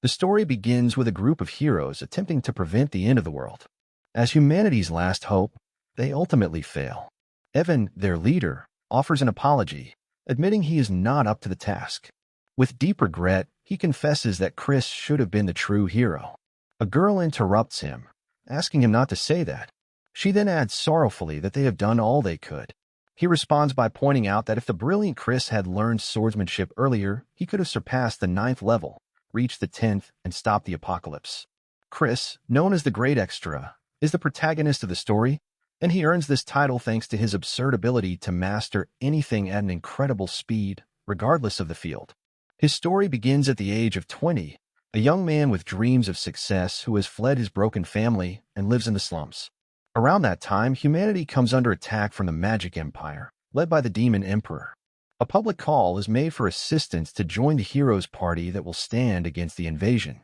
The story begins with a group of heroes attempting to prevent the end of the world. As humanity's last hope, they ultimately fail. Evan, their leader, offers an apology, admitting he is not up to the task. With deep regret, he confesses that Chris should have been the true hero. A girl interrupts him, asking him not to say that. She then adds sorrowfully that they have done all they could. He responds by pointing out that if the brilliant Chris had learned swordsmanship earlier, he could have surpassed the 9th level, reached the 10th, and stopped the apocalypse. Chris, known as the Great Extra, is the protagonist of the story, and he earns this title thanks to his absurd ability to master anything at an incredible speed, regardless of the field. His story begins at the age of 20, a young man with dreams of success who has fled his broken family and lives in the slums. Around that time, humanity comes under attack from the Magic Empire, led by the Demon Emperor. A public call is made for assistance to join the heroes' party that will stand against the invasion.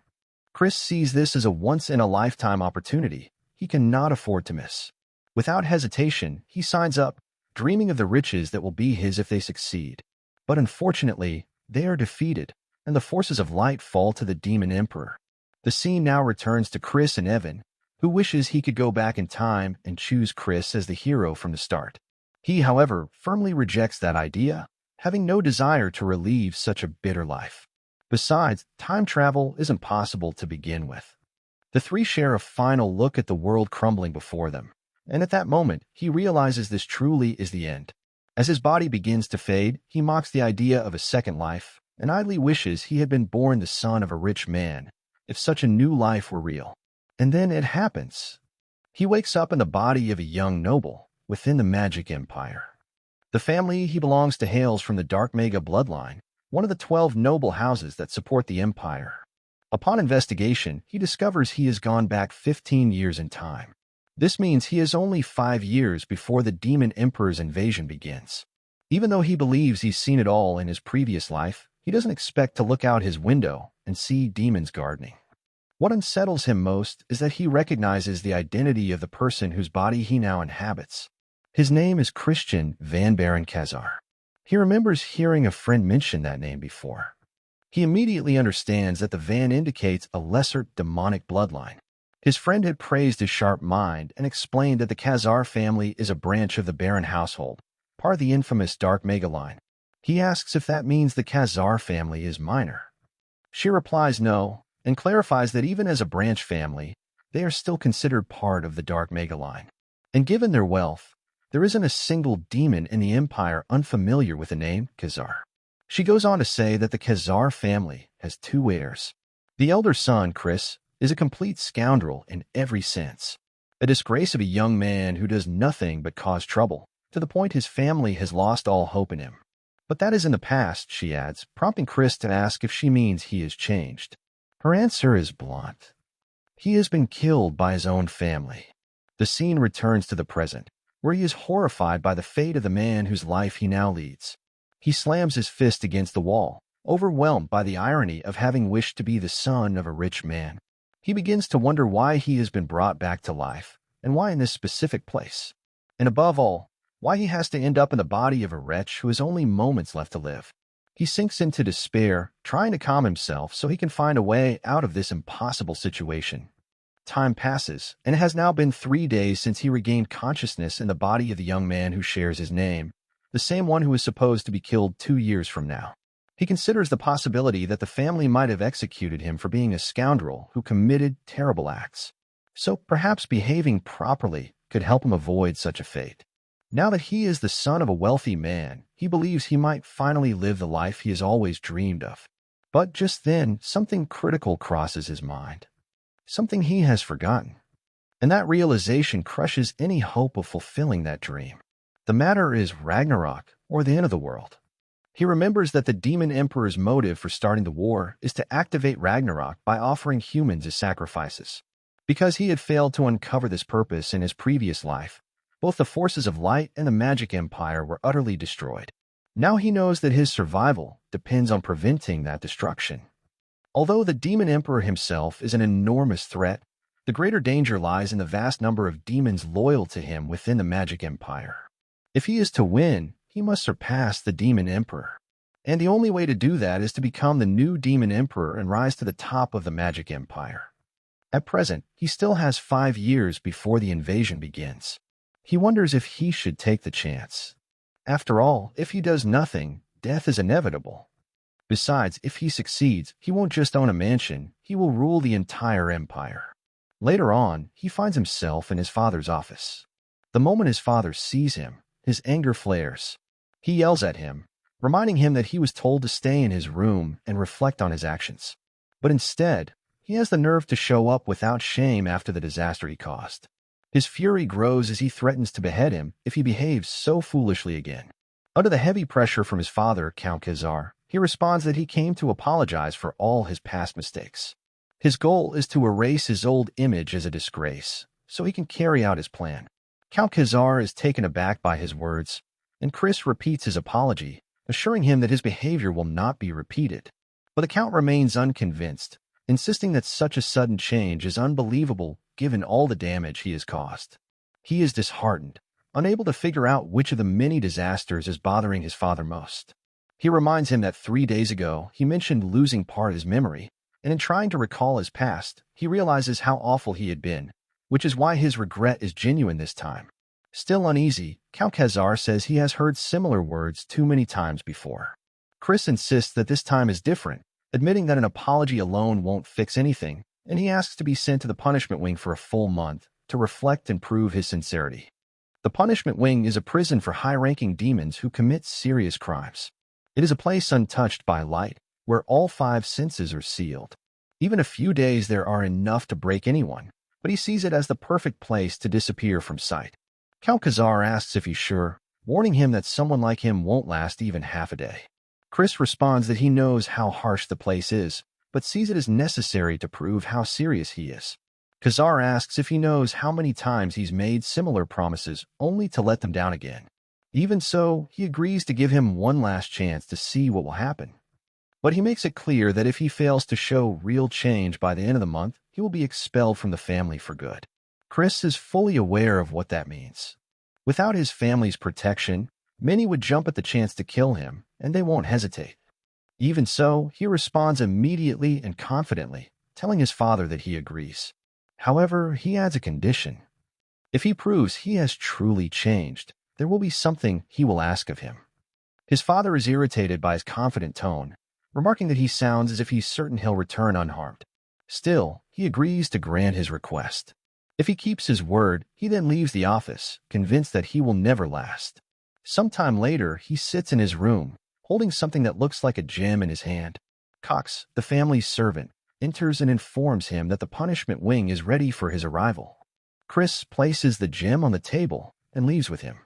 Chris sees this as a once-in-a-lifetime opportunity he cannot afford to miss. Without hesitation, he signs up, dreaming of the riches that will be his if they succeed. But unfortunately, they are defeated, and the forces of light fall to the Demon Emperor. The scene now returns to Chris and Evan, who wishes he could go back in time and choose Chris as the hero from the start. He, however, firmly rejects that idea, having no desire to relive such a bitter life. Besides, time travel isn't possible to begin with. The three share a final look at the world crumbling before them, and at that moment, he realizes this truly is the end. As his body begins to fade, he mocks the idea of a second life, and idly wishes he had been born the son of a rich man, if such a new life were real. And then it happens. He wakes up in the body of a young noble within the Magic Empire. The family he belongs to hails from the Dark Mega bloodline, one of the 12 noble houses that support the Empire. Upon investigation, he discovers he has gone back 15 years in time. This means he is only 5 years before the Demon Emperor's invasion begins. Even though he believes he's seen it all in his previous life, he doesn't expect to look out his window and see demons gardening. What unsettles him most is that he recognizes the identity of the person whose body he now inhabits. His name is Christian Van Baron Kazar. He remembers hearing a friend mention that name before. He immediately understands that the Van indicates a lesser demonic bloodline. His friend had praised his sharp mind and explained that the Kazar family is a branch of the Baron household, part of the infamous Dark Mega line. He asks if that means the Kazar family is minor. She replies no, and clarifies that even as a branch family, they are still considered part of the Dark Mega line. And given their wealth, there isn't a single demon in the Empire unfamiliar with the name Kazar. She goes on to say that the Kazar family has 2 heirs. The elder son, Chris, is a complete scoundrel in every sense, a disgrace of a young man who does nothing but cause trouble, to the point his family has lost all hope in him. But that is in the past, she adds, prompting Chris to ask if she means he has changed. Her answer is blunt. He has been killed by his own family. The scene returns to the present, where he is horrified by the fate of the man whose life he now leads. He slams his fist against the wall, overwhelmed by the irony of having wished to be the son of a rich man. He begins to wonder why he has been brought back to life, and why in this specific place. And above all, why he has to end up in the body of a wretch who has only moments left to live. He sinks into despair, trying to calm himself so he can find a way out of this impossible situation. Time passes, and it has now been 3 days since he regained consciousness in the body of the young man who shares his name, the same one who is supposed to be killed 2 years from now. He considers the possibility that the family might have executed him for being a scoundrel who committed terrible acts. So perhaps behaving properly could help him avoid such a fate. Now that he is the son of a wealthy man, he believes he might finally live the life he has always dreamed of. But just then, something critical crosses his mind. Something he has forgotten. And that realization crushes any hope of fulfilling that dream. The matter is Ragnarok, or the end of the world. He remembers that the Demon Emperor's motive for starting the war is to activate Ragnarok by offering humans as sacrifices. Because he had failed to uncover this purpose in his previous life, both the forces of light and the Magic Empire were utterly destroyed. Now he knows that his survival depends on preventing that destruction. Although the Demon Emperor himself is an enormous threat, the greater danger lies in the vast number of demons loyal to him within the Magic Empire. If he is to win, he must surpass the Demon Emperor. And the only way to do that is to become the new demon emperor and rise to the top of the magic empire. At present, he still has 5 years before the invasion begins. He wonders if he should take the chance. After all, if he does nothing, death is inevitable. Besides, if he succeeds, he won't just own a mansion, he will rule the entire empire. Later on, he finds himself in his father's office. The moment his father sees him, his anger flares. He yells at him, reminding him that he was told to stay in his room and reflect on his actions. But instead, he has the nerve to show up without shame after the disaster he caused. His fury grows as he threatens to behead him if he behaves so foolishly again. Under the heavy pressure from his father, Count Khazar, he responds that he came to apologize for all his past mistakes. His goal is to erase his old image as a disgrace, so he can carry out his plan. Count Khazar is taken aback by his words, and Chris repeats his apology, assuring him that his behavior will not be repeated. But the Count remains unconvinced, insisting that such a sudden change is unbelievable given all the damage he has caused. He is disheartened, unable to figure out which of the many disasters is bothering his father most. He reminds him that 3 days ago he mentioned losing part of his memory, and in trying to recall his past, he realizes how awful he had been, which is why his regret is genuine this time. Still uneasy, Count Khazar says he has heard similar words too many times before. Chris insists that this time is different, admitting that an apology alone won't fix anything, and he asks to be sent to the punishment wing for a full month to reflect and prove his sincerity. The punishment wing is a prison for high-ranking demons who commit serious crimes. It is a place untouched by light, where all 5 senses are sealed. Even a few days there are enough to break anyone, but he sees it as the perfect place to disappear from sight. Count Khazar asks if he's sure, warning him that someone like him won't last even half a day. Chris responds that he knows how harsh the place is, but sees it as necessary to prove how serious he is. Khazar asks if he knows how many times he's made similar promises only to let them down again. Even so, he agrees to give him one last chance to see what will happen. But he makes it clear that if he fails to show real change by the end of the month, he will be expelled from the family for good. Chris is fully aware of what that means. Without his family's protection, many would jump at the chance to kill him, and they won't hesitate. Even so, he responds immediately and confidently, telling his father that he agrees. However, he adds a condition. If he proves he has truly changed, there will be something he will ask of him. His father is irritated by his confident tone, remarking that he sounds as if he's certain he'll return unharmed. Still, he agrees to grant his request. If he keeps his word, he then leaves the office, convinced that he will never last. Sometime later, he sits in his room, holding something that looks like a gem in his hand. Cox, the family's servant, enters and informs him that the punishment wing is ready for his arrival. Chris places the gem on the table and leaves with him.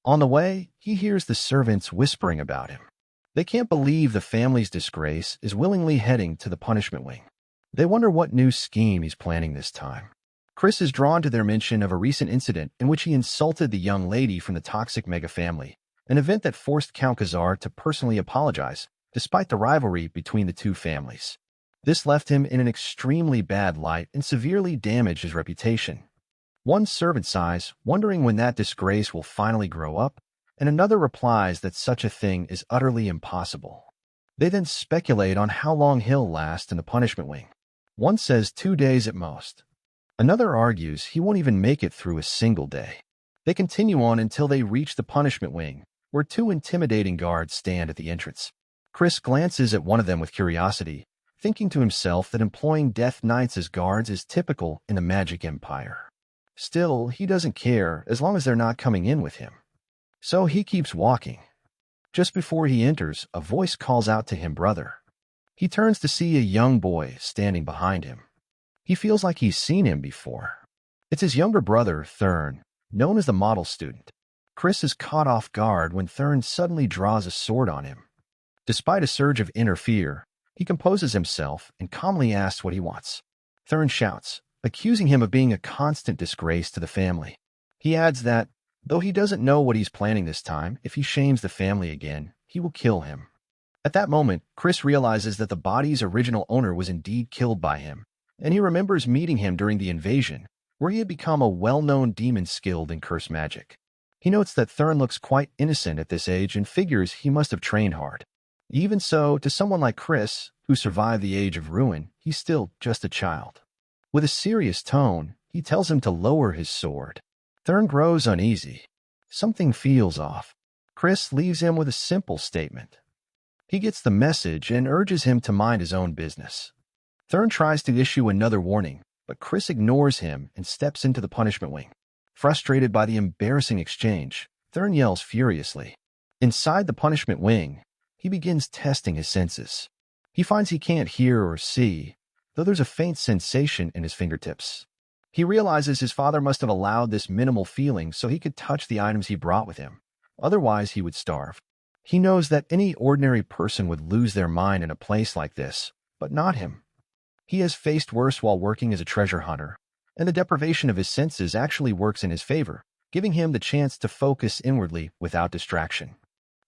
On the way, he hears the servants whispering about him. They can't believe the family's disgrace is willingly heading to the punishment wing. They wonder what new scheme he's planning this time. Chris is drawn to their mention of a recent incident in which he insulted the young lady from the toxic mega family, an event that forced Count Khazar to personally apologize, despite the rivalry between the two families. This left him in an extremely bad light and severely damaged his reputation. One servant sighs, wondering when that disgrace will finally grow up, and another replies that such a thing is utterly impossible. They then speculate on how long he'll last in the punishment wing. One says 2 days at most. Another argues he won't even make it through a single day. They continue on until they reach the punishment wing, where 2 intimidating guards stand at the entrance. Chris glances at one of them with curiosity, thinking to himself that employing Death Knights as guards is typical in the Magic Empire. Still, he doesn't care as long as they're not coming in with him. So he keeps walking. Just before he enters, a voice calls out to him, "Brother." He turns to see a young boy standing behind him. He feels like he's seen him before. It's his younger brother, Thurn, known as the model student. Chris is caught off guard when Thurn suddenly draws a sword on him. Despite a surge of inner fear, he composes himself and calmly asks what he wants. Thurn shouts, accusing him of being a constant disgrace to the family. He adds that, though he doesn't know what he's planning this time, if he shames the family again, he will kill him. At that moment, Chris realizes that the body's original owner was indeed killed by him, and he remembers meeting him during the invasion, where he had become a well-known demon skilled in curse magic. He notes that Thurn looks quite innocent at this age and figures he must have trained hard. Even so, to someone like Chris, who survived the age of ruin, he's still just a child. With a serious tone, he tells him to lower his sword. Thurn grows uneasy. Something feels off. Chris leaves him with a simple statement. He gets the message and urges him to mind his own business. Thurn tries to issue another warning, but Chris ignores him and steps into the punishment wing. Frustrated by the embarrassing exchange, Thurn yells furiously. Inside the punishment wing, he begins testing his senses. He finds he can't hear or see, though there's a faint sensation in his fingertips. He realizes his father must have allowed this minimal feeling so he could touch the items he brought with him. Otherwise, he would starve. He knows that any ordinary person would lose their mind in a place like this, but not him. He has faced worse while working as a treasure hunter, and the deprivation of his senses actually works in his favor, giving him the chance to focus inwardly without distraction.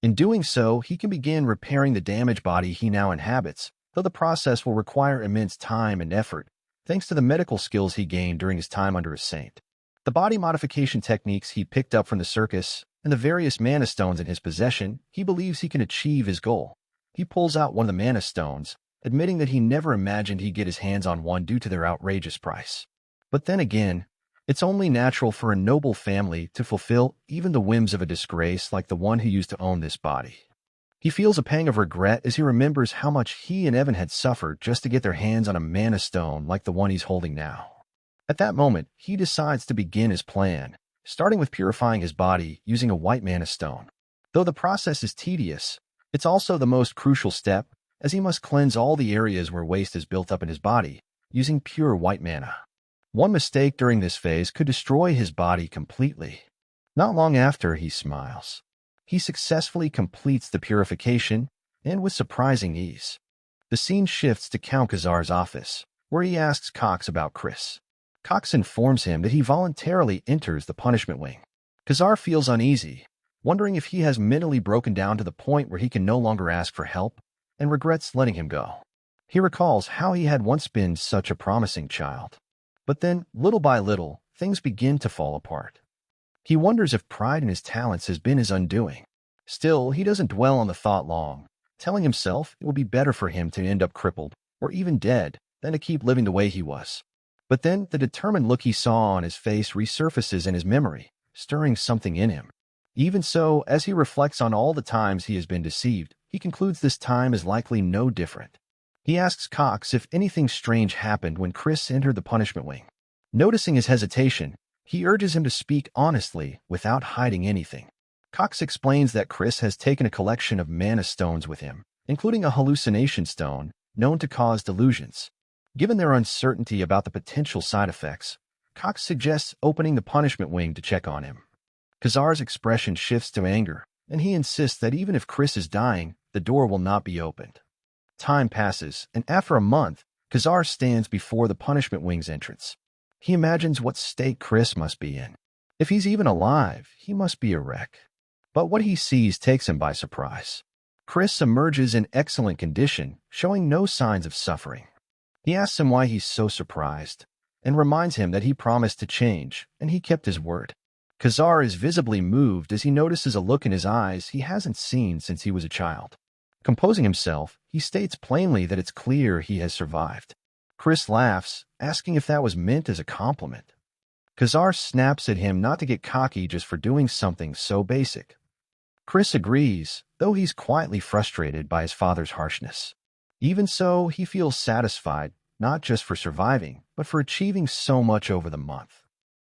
In doing so, he can begin repairing the damaged body he now inhabits, though the process will require immense time and effort, thanks to the medical skills he gained during his time under a saint. The body modification techniques he picked up from the circus and the various mana stones in his possession, he believes he can achieve his goal. He pulls out one of the mana stones, admitting that he never imagined he'd get his hands on one due to their outrageous price. But then again, it's only natural for a noble family to fulfill even the whims of a disgrace like the one who used to own this body. He feels a pang of regret as he remembers how much he and Evan had suffered just to get their hands on a mana stone like the one he's holding now. At that moment, he decides to begin his plan, starting with purifying his body using a white mana stone. Though the process is tedious, it's also the most crucial step, as he must cleanse all the areas where waste is built up in his body, using pure white mana. One mistake during this phase could destroy his body completely. Not long after, he smiles. He successfully completes the purification, and with surprising ease. The scene shifts to Count Khazar's office, where he asks Cox about Chris. Cox informs him that he voluntarily enters the punishment wing. Khazar feels uneasy, wondering if he has mentally broken down to the point where he can no longer ask for help, and regrets letting him go. He recalls how he had once been such a promising child. But then, little by little, things begin to fall apart. He wonders if pride in his talents has been his undoing. Still, he doesn't dwell on the thought long, telling himself it would be better for him to end up crippled, or even dead, than to keep living the way he was. But then, the determined look he saw on his face resurfaces in his memory, stirring something in him. Even so, as he reflects on all the times he has been deceived, he concludes this time is likely no different. He asks Cox if anything strange happened when Chris entered the punishment wing. Noticing his hesitation, he urges him to speak honestly without hiding anything. Cox explains that Chris has taken a collection of mana stones with him, including a hallucination stone known to cause delusions. Given their uncertainty about the potential side effects, Cox suggests opening the punishment wing to check on him. Khazar's expression shifts to anger, and he insists that even if Chris is dying, the door will not be opened. Time passes, and after a month, Khazar stands before the punishment wing's entrance. He imagines what state Chris must be in. If he's even alive, he must be a wreck. But what he sees takes him by surprise. Chris emerges in excellent condition, showing no signs of suffering. He asks him why he's so surprised, and reminds him that he promised to change, and he kept his word. Khazar is visibly moved as he notices a look in his eyes he hasn't seen since he was a child. Composing himself, he states plainly that it's clear he has survived. Chris laughs, asking if that was meant as a compliment. Khazar snaps at him not to get cocky just for doing something so basic. Chris agrees, though he's quietly frustrated by his father's harshness. Even so, he feels satisfied, not just for surviving, but for achieving so much over the month.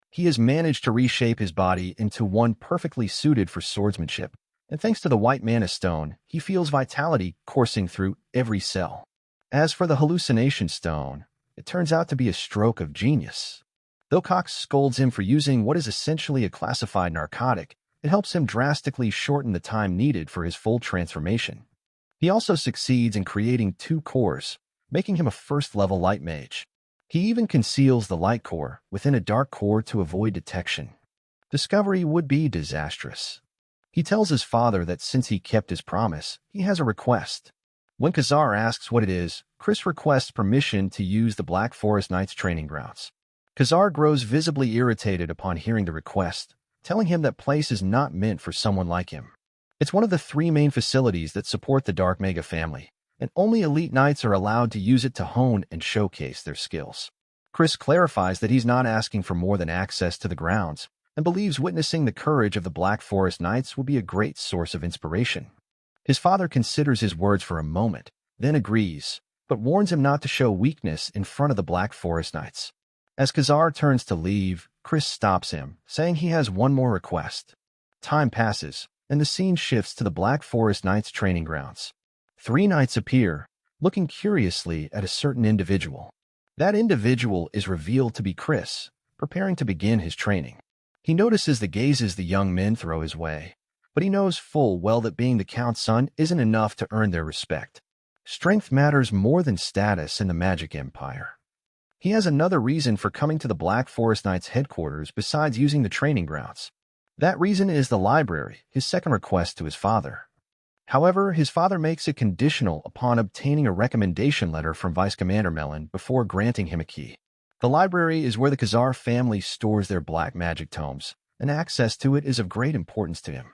He has managed to reshape his body into one perfectly suited for swordsmanship, and thanks to the white mana stone, he feels vitality coursing through every cell. As for the hallucination stone, it turns out to be a stroke of genius. Though Cox scolds him for using what is essentially a classified narcotic, it helps him drastically shorten the time needed for his full transformation. He also succeeds in creating 2 cores, making him a first-level light mage. He even conceals the light core within a dark core to avoid detection. Discovery would be disastrous. He tells his father that since he kept his promise, he has a request. When Khazar asks what it is, Chris requests permission to use the Black Forest Knights training grounds. Khazar grows visibly irritated upon hearing the request, telling him that place is not meant for someone like him. It's one of the three main facilities that support the Dark Mega family, and only elite knights are allowed to use it to hone and showcase their skills. Chris clarifies that he's not asking for more than access to the grounds, and believes witnessing the courage of the Black Forest Knights will be a great source of inspiration. His father considers his words for a moment, then agrees, but warns him not to show weakness in front of the Black Forest Knights. As Khazar turns to leave, Chris stops him, saying he has one more request. Time passes, and the scene shifts to the Black Forest Knights' training grounds. Three knights appear, looking curiously at a certain individual. That individual is revealed to be Chris, preparing to begin his training. He notices the gazes the young men throw his way, but he knows full well that being the Count's son isn't enough to earn their respect. Strength matters more than status in the Magic Empire. He has another reason for coming to the Black Forest Knights' headquarters besides using the training grounds. That reason is the library, his second request to his father. However, his father makes it conditional upon obtaining a recommendation letter from Vice Commander Melon before granting him a key. The library is where the Khazar family stores their black magic tomes, and access to it is of great importance to him.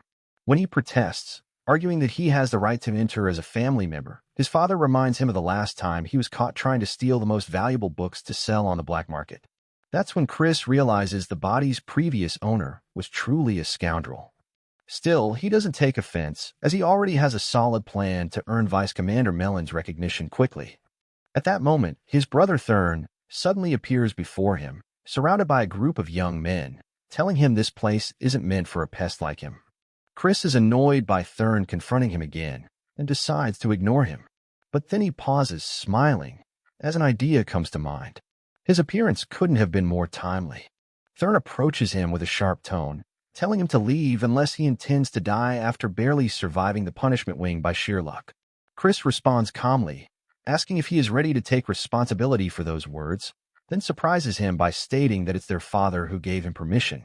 When he protests, arguing that he has the right to enter as a family member, his father reminds him of the last time he was caught trying to steal the most valuable books to sell on the black market. That's when Chris realizes the body's previous owner was truly a scoundrel. Still, he doesn't take offense, as he already has a solid plan to earn Vice Commander Melon's recognition quickly. At that moment, his brother Thurn suddenly appears before him, surrounded by a group of young men, telling him this place isn't meant for a pest like him. Chris is annoyed by Thurn confronting him again, and decides to ignore him. But then he pauses, smiling, as an idea comes to mind. His appearance couldn't have been more timely. Thurn approaches him with a sharp tone, telling him to leave unless he intends to die after barely surviving the punishment wing by sheer luck. Chris responds calmly, asking if he is ready to take responsibility for those words, then surprises him by stating that it's their father who gave him permission.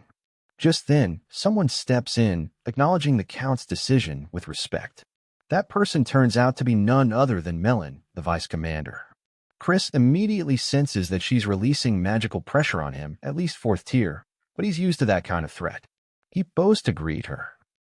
Just then, someone steps in, acknowledging the Count's decision with respect. That person turns out to be none other than Melon, the Vice Commander. Chris immediately senses that she's releasing magical pressure on him, at least 4th tier, but he's used to that kind of threat. He bows to greet her.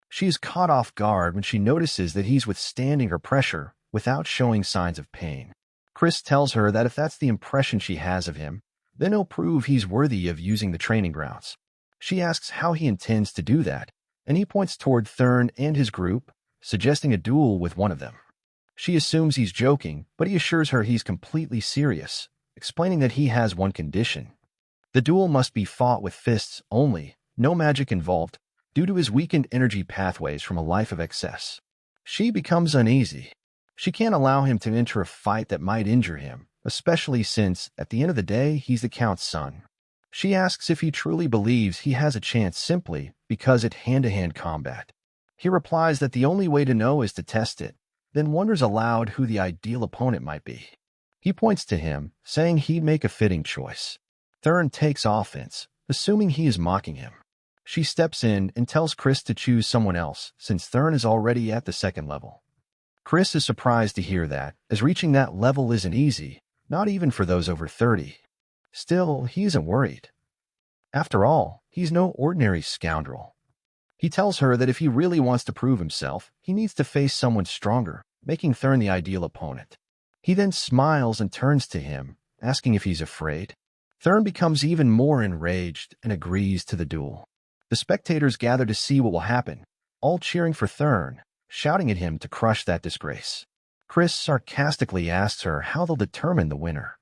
She is caught off guard when she notices that he's withstanding her pressure without showing signs of pain. Chris tells her that if that's the impression she has of him, then he'll prove he's worthy of using the training grounds. She asks how he intends to do that, and he points toward Thurn and his group, suggesting a duel with one of them. She assumes he's joking, but he assures her he's completely serious, explaining that he has one condition. The duel must be fought with fists only, no magic involved, due to his weakened energy pathways from a life of excess. She becomes uneasy. She can't allow him to enter a fight that might injure him, especially since, at the end of the day, he's the Count's son. She asks if he truly believes he has a chance simply because it's hand-to-hand combat. He replies that the only way to know is to test it, then wonders aloud who the ideal opponent might be. He points to him, saying he'd make a fitting choice. Thurn takes offense, assuming he is mocking him. She steps in and tells Chris to choose someone else, since Thurn is already at the 2nd level. Chris is surprised to hear that, as reaching that level isn't easy, not even for those over 30. Still, he isn't worried. After all, he's no ordinary scoundrel. He tells her that if he really wants to prove himself, he needs to face someone stronger, making Thurn the ideal opponent. He then smiles and turns to him, asking if he's afraid. Thurn becomes even more enraged and agrees to the duel. The spectators gather to see what will happen, all cheering for Thurn, shouting at him to crush that disgrace. Chris sarcastically asks her how they'll determine the winner.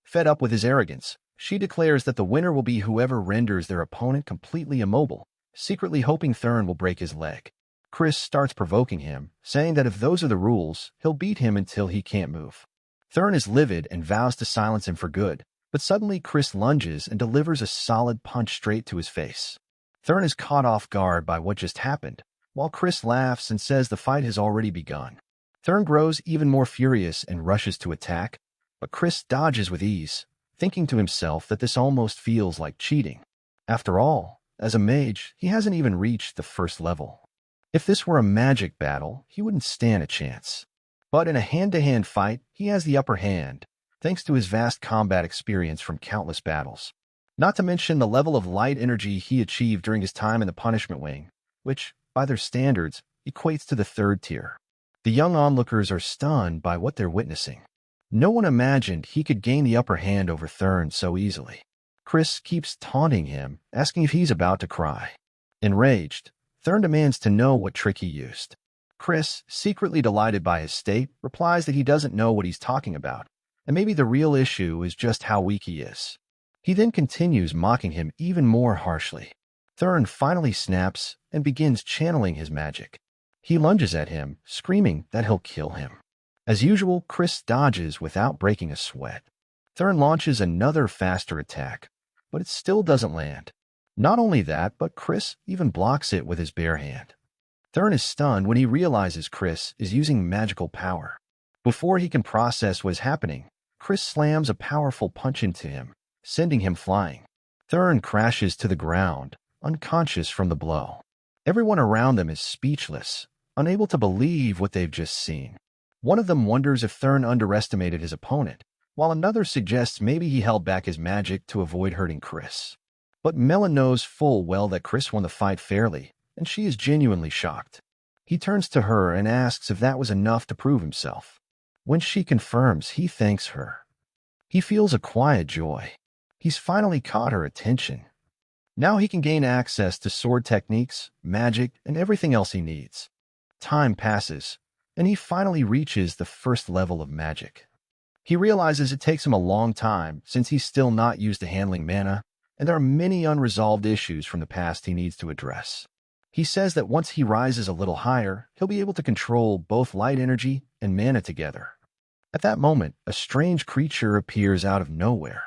Fed up with his arrogance, she declares that the winner will be whoever renders their opponent completely immobile, secretly hoping Thurn will break his leg. Chris starts provoking him, saying that if those are the rules, he'll beat him until he can't move. Thurn is livid and vows to silence him for good, but suddenly Chris lunges and delivers a solid punch straight to his face. Thurn is caught off guard by what just happened, while Chris laughs and says the fight has already begun. Thurn grows even more furious and rushes to attack, but Chris dodges with ease, thinking to himself that this almost feels like cheating. After all, as a mage, he hasn't even reached the 1st level. If this were a magic battle, he wouldn't stand a chance. But in a hand-to-hand fight, he has the upper hand, thanks to his vast combat experience from countless battles. Not to mention the level of light energy he achieved during his time in the punishment wing, which, by their standards, equates to the third tier. The young onlookers are stunned by what they're witnessing. No one imagined he could gain the upper hand over Thurn so easily. Chris keeps taunting him, asking if he's about to cry. Enraged, Thurn demands to know what trick he used. Chris, secretly delighted by his state, replies that he doesn't know what he's talking about, and maybe the real issue is just how weak he is. He then continues mocking him even more harshly. Thurn finally snaps and begins channeling his magic. He lunges at him, screaming that he'll kill him. As usual, Chris dodges without breaking a sweat. Thurn launches another faster attack, but it still doesn't land. Not only that, but Chris even blocks it with his bare hand. Thurn is stunned when he realizes Chris is using magical power. Before he can process what is happening, Chris slams a powerful punch into him, sending him flying. Thurn crashes to the ground, unconscious from the blow. Everyone around them is speechless, unable to believe what they've just seen. One of them wonders if Thurn underestimated his opponent, while another suggests maybe he held back his magic to avoid hurting Chris. But Melon knows full well that Chris won the fight fairly, and she is genuinely shocked. He turns to her and asks if that was enough to prove himself. When she confirms, he thanks her. He feels a quiet joy. He's finally caught her attention. Now he can gain access to sword techniques, magic, and everything else he needs. Time passes, and he finally reaches the first level of magic. He realizes it takes him a long time since he's still not used to handling mana, and there are many unresolved issues from the past he needs to address. He says that once he rises a little higher, he'll be able to control both light energy and mana together. At that moment, a strange creature appears out of nowhere.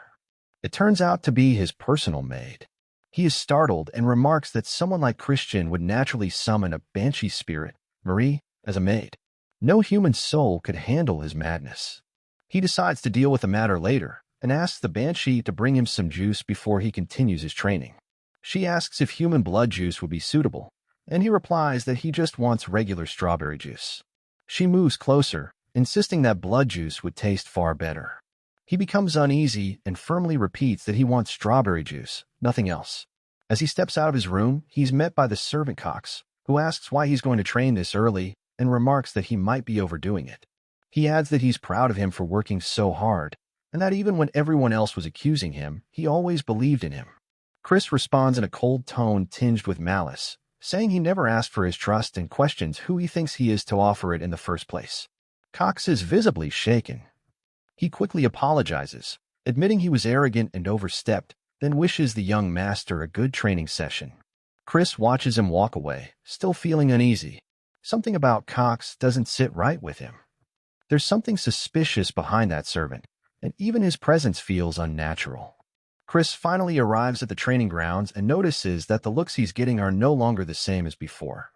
It turns out to be his personal maid. He is startled and remarks that someone like Christian would naturally summon a banshee spirit, Marie, as a maid. No human soul could handle his madness. He decides to deal with the matter later and asks the banshee to bring him some juice before he continues his training. She asks if human blood juice would be suitable, and he replies that he just wants regular strawberry juice. She moves closer, insisting that blood juice would taste far better. He becomes uneasy and firmly repeats that he wants strawberry juice, nothing else. As he steps out of his room, he's met by the servant Cox, who asks why he's going to train this early and remarks that he might be overdoing it. He adds that he's proud of him for working so hard, and that even when everyone else was accusing him, he always believed in him. Chris responds in a cold tone tinged with malice, saying he never asked for his trust and questions who he thinks he is to offer it in the first place. Cox is visibly shaken. He quickly apologizes, admitting he was arrogant and overstepped, then wishes the young master a good training session. Chris watches him walk away, still feeling uneasy. Something about Cox doesn't sit right with him. There's something suspicious behind that servant, and even his presence feels unnatural. Chris finally arrives at the training grounds and notices that the looks he's getting are no longer the same as before.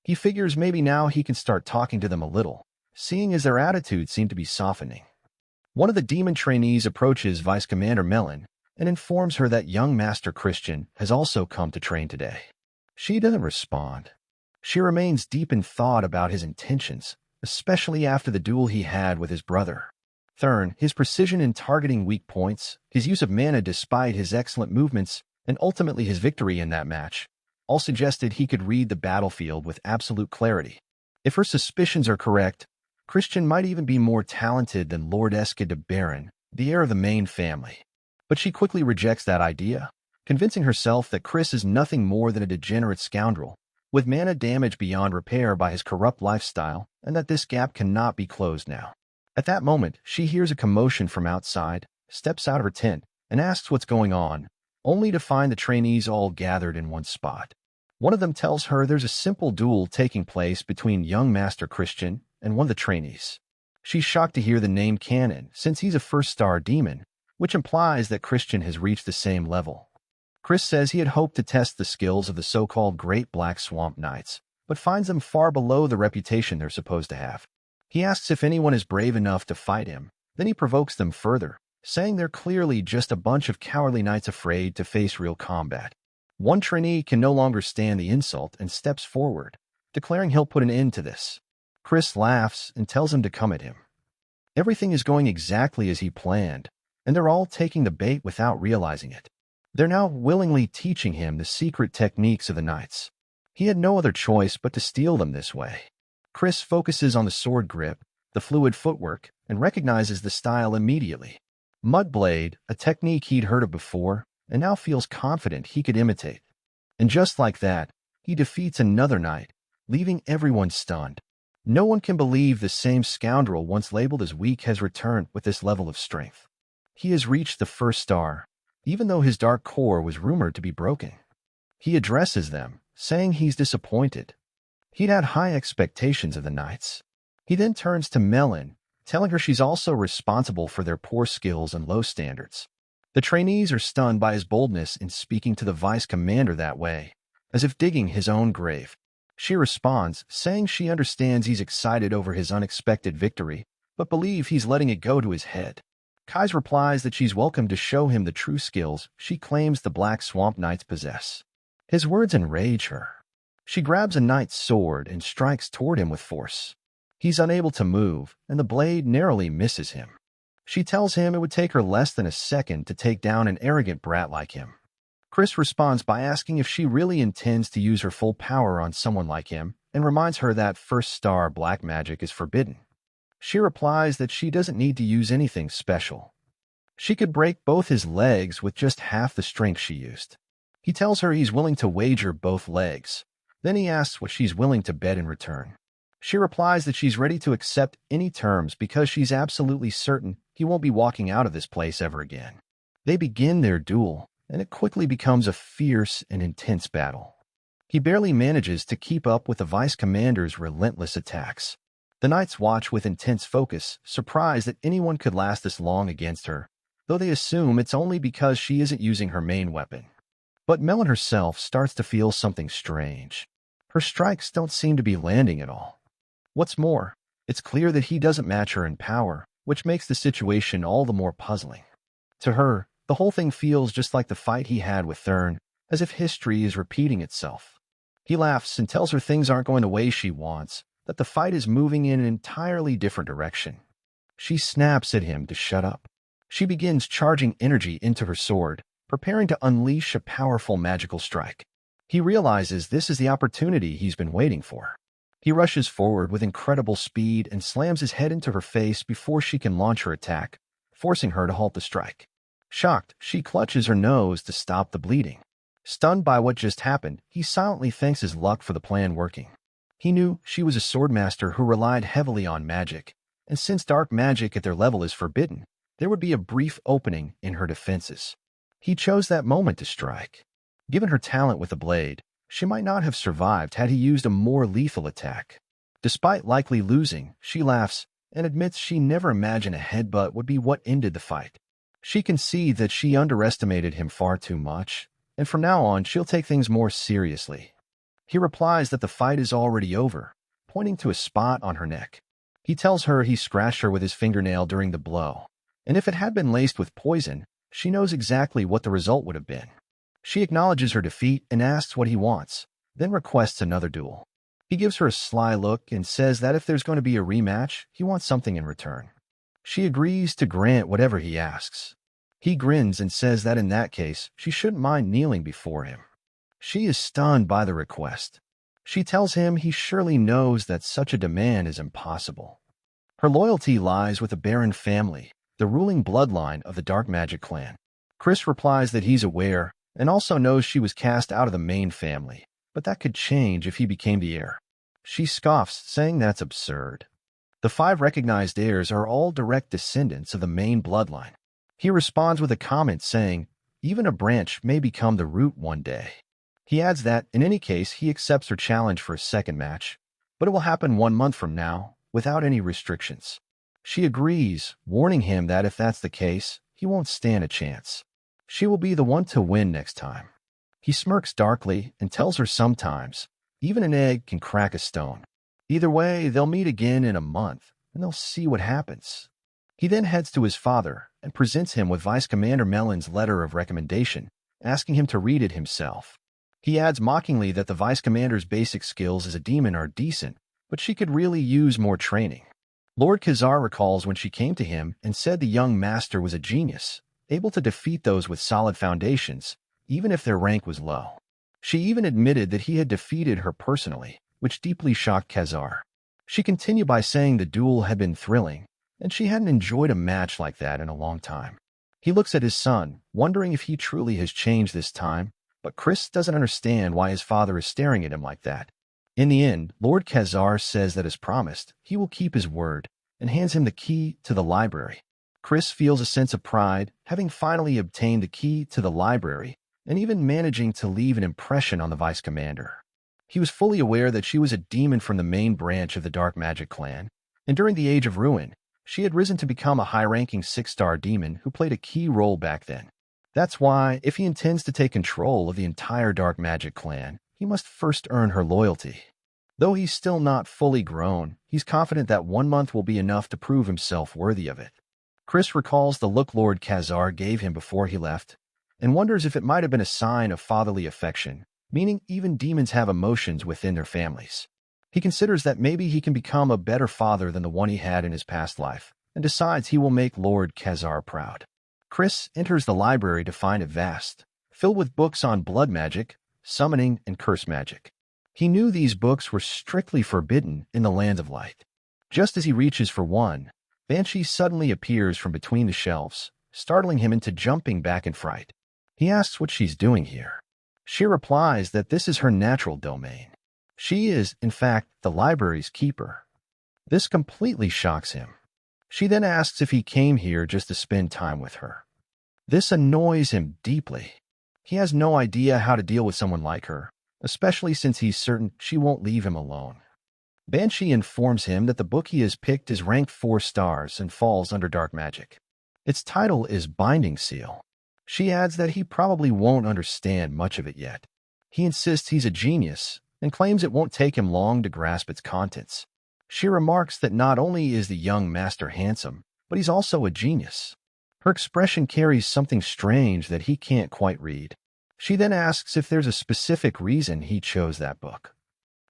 He figures maybe now he can start talking to them a little, seeing as their attitudes seem to be softening. One of the demon trainees approaches Vice Commander Melon and informs her that young Master Christian has also come to train today. She doesn't respond. She remains deep in thought about his intentions, especially after the duel he had with his brother. Thurn, his precision in targeting weak points, his use of mana despite his excellent movements, and ultimately his victory in that match, all suggested he could read the battlefield with absolute clarity. If her suspicions are correct, Christian might even be more talented than Lord Eskid de Baron, the heir of the main family. But she quickly rejects that idea, convincing herself that Chris is nothing more than a degenerate scoundrel, with mana damage beyond repair by his corrupt lifestyle, and that this gap cannot be closed now. At that moment, she hears a commotion from outside, steps out of her tent, and asks what's going on, only to find the trainees all gathered in one spot. One of them tells her there's a simple duel taking place between young Master Christian and one of the trainees. She's shocked to hear the name Canon, since he's a first-star demon, which implies that Christian has reached the same level. Chris says he had hoped to test the skills of the so-called Great Black Swamp Knights, but finds them far below the reputation they're supposed to have. He asks if anyone is brave enough to fight him, then he provokes them further, saying they're clearly just a bunch of cowardly knights afraid to face real combat. One trainee can no longer stand the insult and steps forward, declaring he'll put an end to this. Chris laughs and tells him to come at him. Everything is going exactly as he planned, and they're all taking the bait without realizing it. They're now willingly teaching him the secret techniques of the knights. He had no other choice but to steal them this way. Chris focuses on the sword grip, the fluid footwork, and recognizes the style immediately. Mudblade, a technique he'd heard of before, and now feels confident he could imitate. And just like that, he defeats another knight, leaving everyone stunned. No one can believe the same scoundrel once labeled as weak has returned with this level of strength. He has reached the first star, even though his dark core was rumored to be broken. He addresses them, saying he's disappointed. He'd had high expectations of the knights. He then turns to Melon, telling her she's also responsible for their poor skills and low standards. The trainees are stunned by his boldness in speaking to the vice commander that way, as if digging his own grave. She responds, saying she understands he's excited over his unexpected victory, but believes he's letting it go to his head. Kai's replies that she's welcome to show him the true skills she claims the Black Swamp Knights possess. His words enrage her. She grabs a knight's sword and strikes toward him with force. He's unable to move, and the blade narrowly misses him. She tells him it would take her less than a second to take down an arrogant brat like him. Chris responds by asking if she really intends to use her full power on someone like him, and reminds her that first star black magic is forbidden. She replies that she doesn't need to use anything special. She could break both his legs with just half the strength she used. He tells her he's willing to wager both legs. Then he asks what she's willing to bet in return. She replies that she's ready to accept any terms because she's absolutely certain he won't be walking out of this place ever again. They begin their duel, and it quickly becomes a fierce and intense battle. He barely manages to keep up with the vice commander's relentless attacks. The knights watch with intense focus, surprised that anyone could last this long against her, though they assume it's only because she isn't using her main weapon. But Melon herself starts to feel something strange. Her strikes don't seem to be landing at all. What's more, it's clear that he doesn't match her in power, which makes the situation all the more puzzling. To her, the whole thing feels just like the fight he had with Thurn, as if history is repeating itself. He laughs and tells her things aren't going the way she wants, that the fight is moving in an entirely different direction. She snaps at him to shut up. She begins charging energy into her sword, preparing to unleash a powerful magical strike. He realizes this is the opportunity he's been waiting for. He rushes forward with incredible speed and slams his head into her face before she can launch her attack, forcing her to halt the strike. Shocked, she clutches her nose to stop the bleeding. Stunned by what just happened, he silently thanks his luck for the plan working. He knew she was a swordmaster who relied heavily on magic, and since dark magic at their level is forbidden, there would be a brief opening in her defenses. He chose that moment to strike. Given her talent with the blade, she might not have survived had he used a more lethal attack. Despite likely losing, she laughs and admits she never imagined a headbutt would be what ended the fight. She concedes that she underestimated him far too much, and from now on she'll take things more seriously. He replies that the fight is already over, pointing to a spot on her neck. He tells her he scratched her with his fingernail during the blow, and if it had been laced with poison, she knows exactly what the result would have been. She acknowledges her defeat and asks what he wants, then requests another duel. He gives her a sly look and says that if there's going to be a rematch, he wants something in return. She agrees to grant whatever he asks. He grins and says that in that case, she shouldn't mind kneeling before him. She is stunned by the request. She tells him he surely knows that such a demand is impossible. Her loyalty lies with the Baron family, the ruling bloodline of the Dark Magic clan. Chris replies that he's aware, and also knows she was cast out of the main family, but that could change if he became the heir. She scoffs, saying that's absurd. The 5 recognized heirs are all direct descendants of the main bloodline. He responds with a comment saying, even a branch may become the root one day. He adds that, in any case, he accepts her challenge for a second match, but it will happen 1 month from now, without any restrictions. She agrees, warning him that if that's the case, he won't stand a chance. She will be the one to win next time. He smirks darkly and tells her sometimes, even an egg can crack a stone. Either way, they'll meet again in a month, and they'll see what happens. He then heads to his father and presents him with Vice Commander Melon's letter of recommendation, asking him to read it himself. He adds mockingly that the Vice Commander's basic skills as a demon are decent, but she could really use more training. Lord Khazar recalls when she came to him and said the young master was a genius, able to defeat those with solid foundations, even if their rank was low. She even admitted that he had defeated her personally, which deeply shocked Khazar. She continued by saying the duel had been thrilling, and she hadn't enjoyed a match like that in a long time. He looks at his son, wondering if he truly has changed this time, but Chris doesn't understand why his father is staring at him like that. In the end, Lord Khazar says that as promised, he will keep his word, and hands him the key to the library. Chris feels a sense of pride, having finally obtained the key to the library, and even managing to leave an impression on the vice commander. He was fully aware that she was a demon from the main branch of the Dark Magic clan, and during the Age of Ruin, she had risen to become a high-ranking 6-star demon who played a key role back then. That's why, if he intends to take control of the entire Dark Magic clan, he must first earn her loyalty. Though he's still not fully grown, he's confident that 1 month will be enough to prove himself worthy of it. Chris recalls the look Lord Khazar gave him before he left, and wonders if it might have been a sign of fatherly affection, meaning even demons have emotions within their families. He considers that maybe he can become a better father than the one he had in his past life, and decides he will make Lord Khazar proud. Chris enters the library to find it vast, filled with books on blood magic, summoning, and curse magic. He knew these books were strictly forbidden in the Land of Light. Just as he reaches for one, Banshee suddenly appears from between the shelves, startling him into jumping back in fright. He asks what she's doing here. She replies that this is her natural domain. She is, in fact, the library's keeper. This completely shocks him. She then asks if he came here just to spend time with her. This annoys him deeply. He has no idea how to deal with someone like her, especially since he's certain she won't leave him alone. Banshee informs him that the book he has picked is ranked 4 stars and falls under dark magic. Its title is Binding Seal. She adds that he probably won't understand much of it yet. He insists he's a genius and claims it won't take him long to grasp its contents. She remarks that not only is the young master handsome, but he's also a genius. Her expression carries something strange that he can't quite read. She then asks if there's a specific reason he chose that book.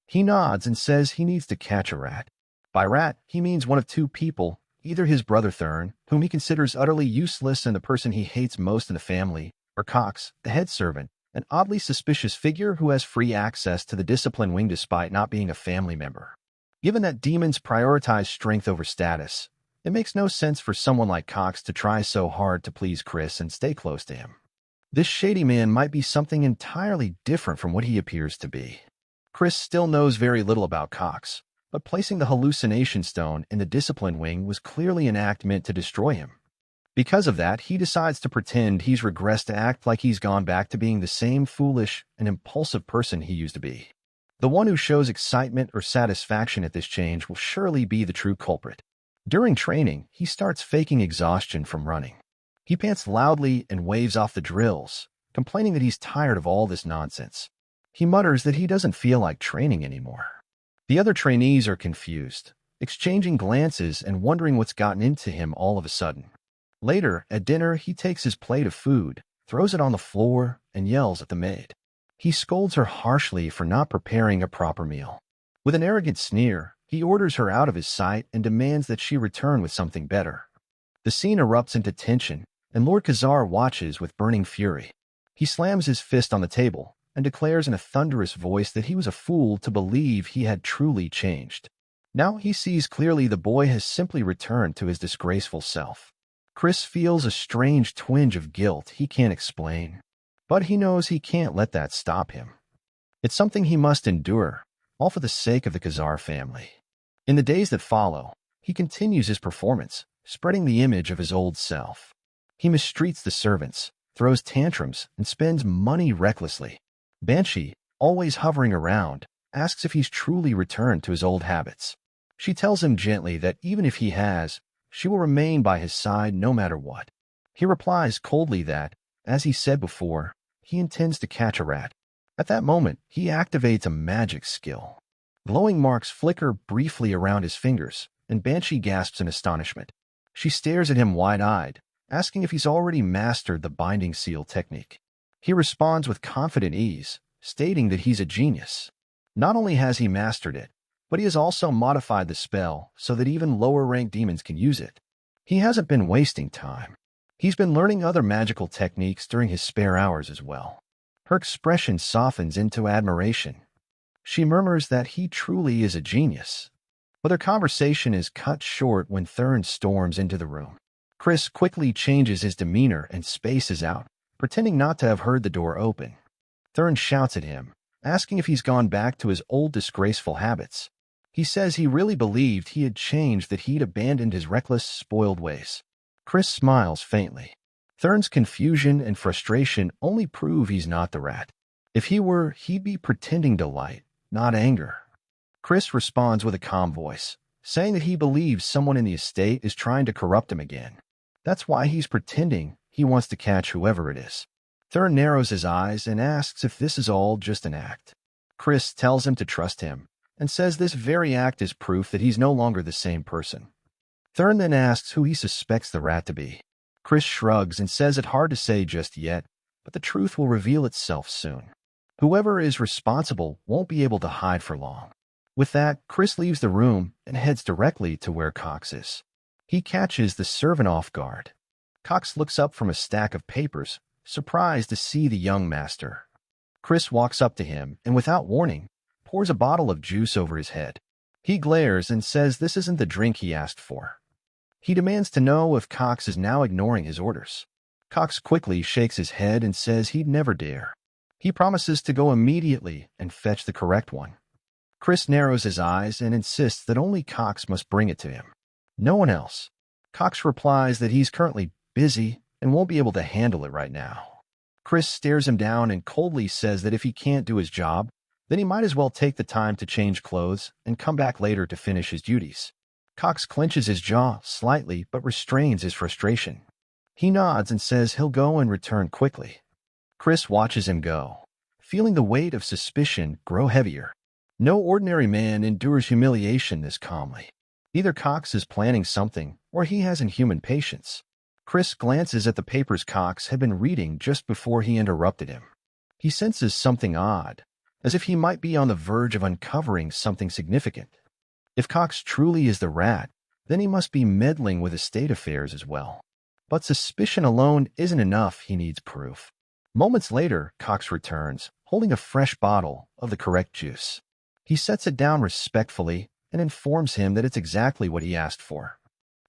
He nods and says he needs to catch a rat. By rat, he means one of 2 people, either his brother Thurn, whom he considers utterly useless and the person he hates most in the family, or Cox, the head servant, an oddly suspicious figure who has free access to the discipline wing despite not being a family member. Given that demons prioritize strength over status, it makes no sense for someone like Cox to try so hard to please Chris and stay close to him. This shady man might be something entirely different from what he appears to be. Chris still knows very little about Cox, but placing the hallucination stone in the discipline wing was clearly an act meant to destroy him. Because of that, he decides to pretend he's regressed to act like he's gone back to being the same foolish and impulsive person he used to be. The one who shows excitement or satisfaction at this change will surely be the true culprit. During training, he starts faking exhaustion from running. He pants loudly and waves off the drills, complaining that he's tired of all this nonsense. He mutters that he doesn't feel like training anymore. The other trainees are confused, exchanging glances and wondering what's gotten into him all of a sudden. Later, at dinner, he takes his plate of food, throws it on the floor, and yells at the maid. He scolds her harshly for not preparing a proper meal. With an arrogant sneer, he orders her out of his sight and demands that she return with something better. The scene erupts into tension, and Lord Khazar watches with burning fury. He slams his fist on the table and declares in a thunderous voice that he was a fool to believe he had truly changed. Now he sees clearly the boy has simply returned to his disgraceful self. Chris feels a strange twinge of guilt he can't explain, but he knows he can't let that stop him. It's something he must endure, all for the sake of the Khazar family. In the days that follow, he continues his performance, spreading the image of his old self. He mistreats the servants, throws tantrums, and spends money recklessly. Banshee, always hovering around, asks if he's truly returned to his old habits. She tells him gently that even if he has, she will remain by his side no matter what. He replies coldly that, as he said before, he intends to catch a rat. At that moment, he activates a magic skill. Glowing marks flicker briefly around his fingers, and Banshee gasps in astonishment. She stares at him wide-eyed, asking if he's already mastered the binding seal technique. He responds with confident ease, stating that he's a genius. Not only has he mastered it, but he has also modified the spell so that even lower-ranked demons can use it. He hasn't been wasting time. He's been learning other magical techniques during his spare hours as well. Her expression softens into admiration. She murmurs that he truly is a genius. But their conversation is cut short when Thurn storms into the room. Chris quickly changes his demeanor and spaces out, pretending not to have heard the door open. Thurn shouts at him, asking if he's gone back to his old disgraceful habits. He says he really believed he had changed, that he'd abandoned his reckless, spoiled ways. Chris smiles faintly. Thurn's confusion and frustration only prove he's not the rat. If he were, he'd be pretending delight, not anger. Chris responds with a calm voice, saying that he believes someone in the estate is trying to corrupt him again. That's why he's pretending he wants to catch whoever it is. Thurn narrows his eyes and asks if this is all just an act. Chris tells him to trust him, and says this very act is proof that he's no longer the same person. Thurn then asks who he suspects the rat to be. Chris shrugs and says it's hard to say just yet, but the truth will reveal itself soon. Whoever is responsible won't be able to hide for long. With that, Chris leaves the room and heads directly to where Cox is. He catches the servant off guard. Cox looks up from a stack of papers, surprised to see the young master. Chris walks up to him and, without warning, pours a bottle of juice over his head. He glares and says this isn't the drink he asked for. He demands to know if Cox is now ignoring his orders. Cox quickly shakes his head and says he'd never dare. He promises to go immediately and fetch the correct one. Chris narrows his eyes and insists that only Cox must bring it to him. No one else. Cox replies that he's currently busy and won't be able to handle it right now. Chris stares him down and coldly says that if he can't do his job, then he might as well take the time to change clothes and come back later to finish his duties. Cox clenches his jaw slightly but restrains his frustration. He nods and says he'll go and return quickly. Chris watches him go, feeling the weight of suspicion grow heavier. No ordinary man endures humiliation this calmly. Either Cox is planning something, or he has inhuman patience. Chris glances at the papers Cox had been reading just before he interrupted him. He senses something odd, as if he might be on the verge of uncovering something significant. If Cox truly is the rat, then he must be meddling with estate affairs as well. But suspicion alone isn't enough, he needs proof. Moments later, Cox returns, holding a fresh bottle of the correct juice. He sets it down respectfully and informs him that it's exactly what he asked for.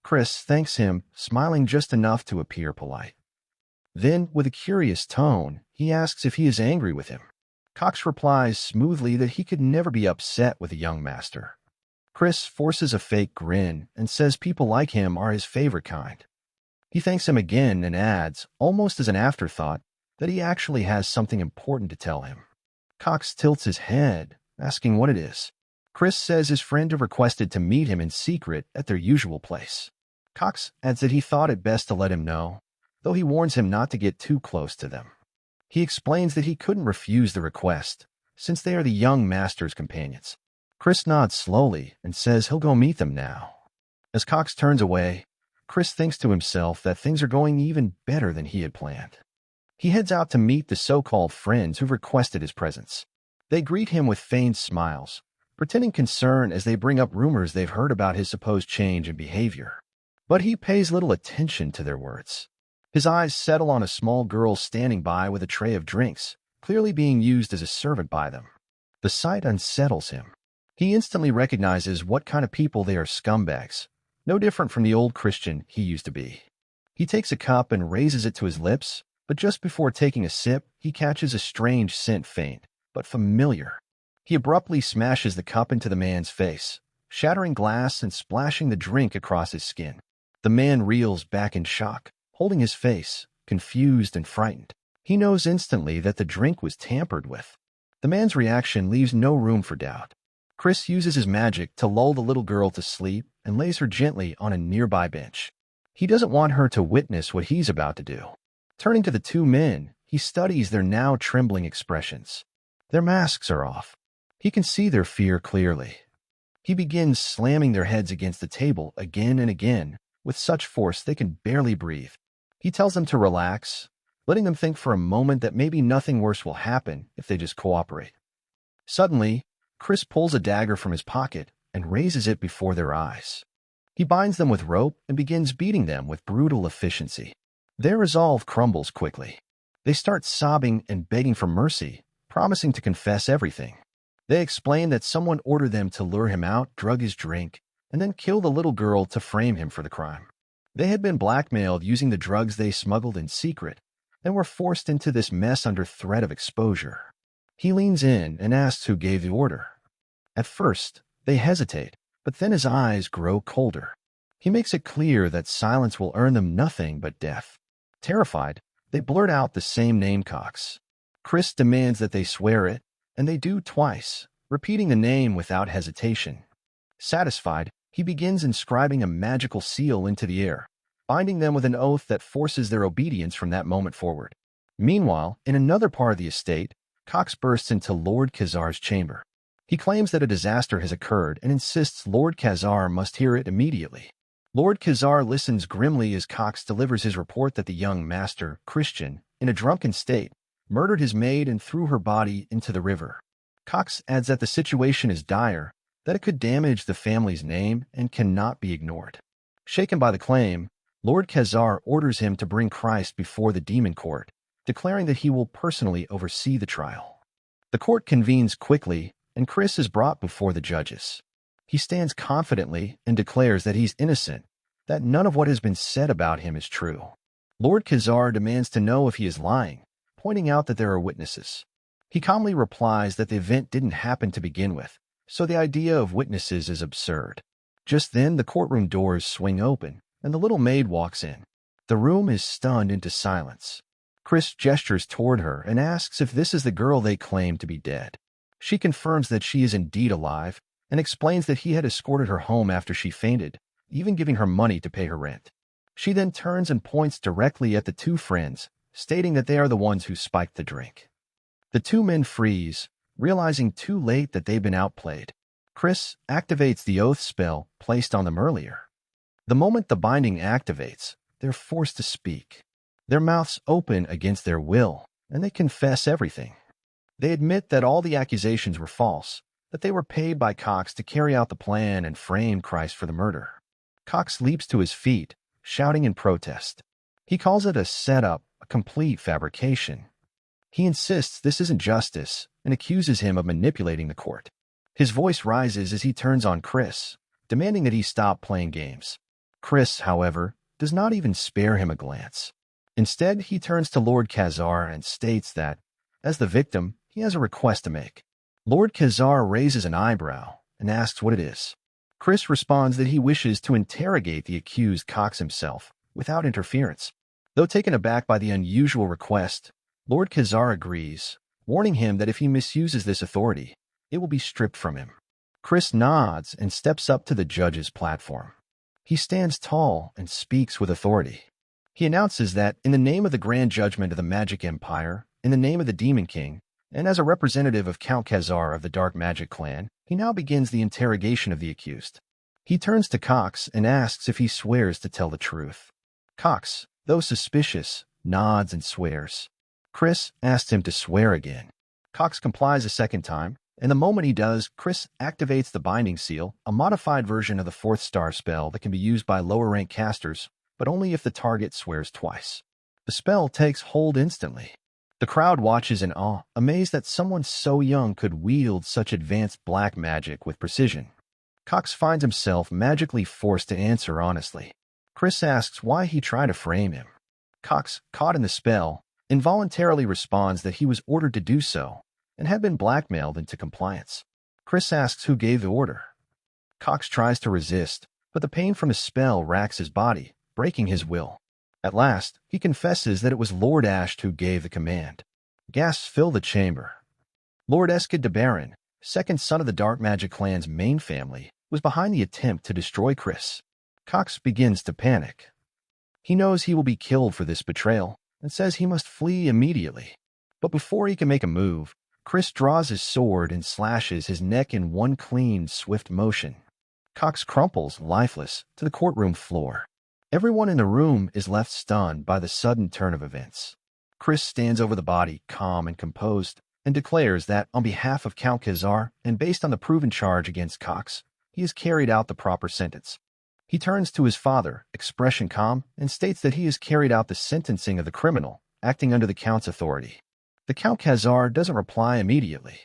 Chris thanks him, smiling just enough to appear polite. Then, with a curious tone, he asks if he is angry with him. Cox replies smoothly that he could never be upset with a young master. Chris forces a fake grin and says people like him are his favorite kind. He thanks him again and adds, almost as an afterthought, that he actually has something important to tell him. Cox tilts his head, asking what it is. Chris says his friend had requested to meet him in secret at their usual place. Cox adds that he thought it best to let him know, though he warns him not to get too close to them. He explains that he couldn't refuse the request, since they are the young master's companions. Chris nods slowly and says he'll go meet them now. As Cox turns away, Chris thinks to himself that things are going even better than he had planned. He heads out to meet the so-called friends who've requested his presence. They greet him with feigned smiles, pretending concern as they bring up rumors they've heard about his supposed change in behavior. But he pays little attention to their words. His eyes settle on a small girl standing by with a tray of drinks, clearly being used as a servant by them. The sight unsettles him. He instantly recognizes what kind of people they are: scumbags, no different from the old Christian he used to be. He takes a cup and raises it to his lips, but just before taking a sip, he catches a strange scent, faint but familiar. He abruptly smashes the cup into the man's face, shattering glass and splashing the drink across his skin. The man reels back in shock, holding his face, confused and frightened. He knows instantly that the drink was tampered with. The man's reaction leaves no room for doubt. Chris uses his magic to lull the little girl to sleep and lays her gently on a nearby bench. He doesn't want her to witness what he's about to do. Turning to the two men, he studies their now trembling expressions. Their masks are off. He can see their fear clearly. He begins slamming their heads against the table again and again, with such force they can barely breathe. He tells them to relax, letting them think for a moment that maybe nothing worse will happen if they just cooperate. Suddenly, Chris pulls a dagger from his pocket and raises it before their eyes. He binds them with rope and begins beating them with brutal efficiency. Their resolve crumbles quickly. They start sobbing and begging for mercy, promising to confess everything. They explain that someone ordered them to lure him out, drug his drink, and then kill the little girl to frame him for the crime. They had been blackmailed using the drugs they smuggled in secret and were forced into this mess under threat of exposure. He leans in and asks who gave the order. At first, they hesitate, but then his eyes grow colder. He makes it clear that silence will earn them nothing but death. Terrified, they blurt out the same name, Cox. Chris demands that they swear it, and they do twice, repeating the name without hesitation. Satisfied, he begins inscribing a magical seal into the air, binding them with an oath that forces their obedience from that moment forward. Meanwhile, in another part of the estate, Cox bursts into Lord Khazar's chamber. He claims that a disaster has occurred and insists Lord Khazar must hear it immediately. Lord Khazar listens grimly as Cox delivers his report that the young master, Christian, in a drunken state, murdered his maid and threw her body into the river. Cox adds that the situation is dire, that it could damage the family's name and cannot be ignored. Shaken by the claim, Lord Khazar orders him to bring Christ before the demon court, declaring that he will personally oversee the trial. The court convenes quickly, and Chris is brought before the judges. He stands confidently and declares that he's innocent, that none of what has been said about him is true. Lord Khazar demands to know if he is lying, pointing out that there are witnesses. He calmly replies that the event didn't happen to begin with, so the idea of witnesses is absurd. Just then, the courtroom doors swing open, and the little maid walks in. The room is stunned into silence. Chris gestures toward her and asks if this is the girl they claim to be dead. She confirms that she is indeed alive and explains that he had escorted her home after she fainted, even giving her money to pay her rent. She then turns and points directly at the two friends, stating that they are the ones who spiked the drink. The two men freeze, realizing too late that they've been outplayed. Chris activates the oath spell placed on them earlier. The moment the binding activates, they're forced to speak. Their mouths open against their will, and they confess everything. They admit that all the accusations were false, that they were paid by Cox to carry out the plan and frame Christ for the murder. Cox leaps to his feet, shouting in protest. He calls it a setup, a complete fabrication. He insists this isn't justice and accuses him of manipulating the court. His voice rises as he turns on Chris, demanding that he stop playing games. Chris, however, does not even spare him a glance. Instead, he turns to Lord Khazar and states that, as the victim, he has a request to make. Lord Khazar raises an eyebrow and asks what it is. Chris responds that he wishes to interrogate the accused Cox himself, without interference. Though taken aback by the unusual request, Lord Khazar agrees, warning him that if he misuses this authority, it will be stripped from him. Chris nods and steps up to the judge's platform. He stands tall and speaks with authority. He announces that, in the name of the Grand Judgment of the Magic Empire, in the name of the Demon King, and as a representative of Count Khazar of the Dark Magic Clan, he now begins the interrogation of the accused. He turns to Cox and asks if he swears to tell the truth. Cox, though suspicious, nods and swears. Chris asks him to swear again. Cox complies a second time, and the moment he does, Chris activates the Binding Seal, a modified version of the Fourth Star spell that can be used by lower-rank casters, but only if the target swears twice. The spell takes hold instantly. The crowd watches in awe, amazed that someone so young could wield such advanced black magic with precision. Cox finds himself magically forced to answer honestly. Chris asks why he tried to frame him. Cox, caught in the spell, involuntarily responds that he was ordered to do so and had been blackmailed into compliance. Chris asks who gave the order. Cox tries to resist, but the pain from his spell racks his body, breaking his will. At last, he confesses that it was Lord Ashe who gave the command. Gasps fill the chamber. Lord Eskid de Baron, second son of the Dark Magic Clan's main family, was behind the attempt to destroy Chris. Cox begins to panic. He knows he will be killed for this betrayal and says he must flee immediately. But before he can make a move, Chris draws his sword and slashes his neck in one clean, swift motion. Cox crumples, lifeless, to the courtroom floor. Everyone in the room is left stunned by the sudden turn of events. Chris stands over the body, calm and composed, and declares that, on behalf of Count Khazar and based on the proven charge against Cox, he has carried out the proper sentence. He turns to his father, expression calm, and states that he has carried out the sentencing of the criminal, acting under the Count's authority. The Count Khazar doesn't reply immediately.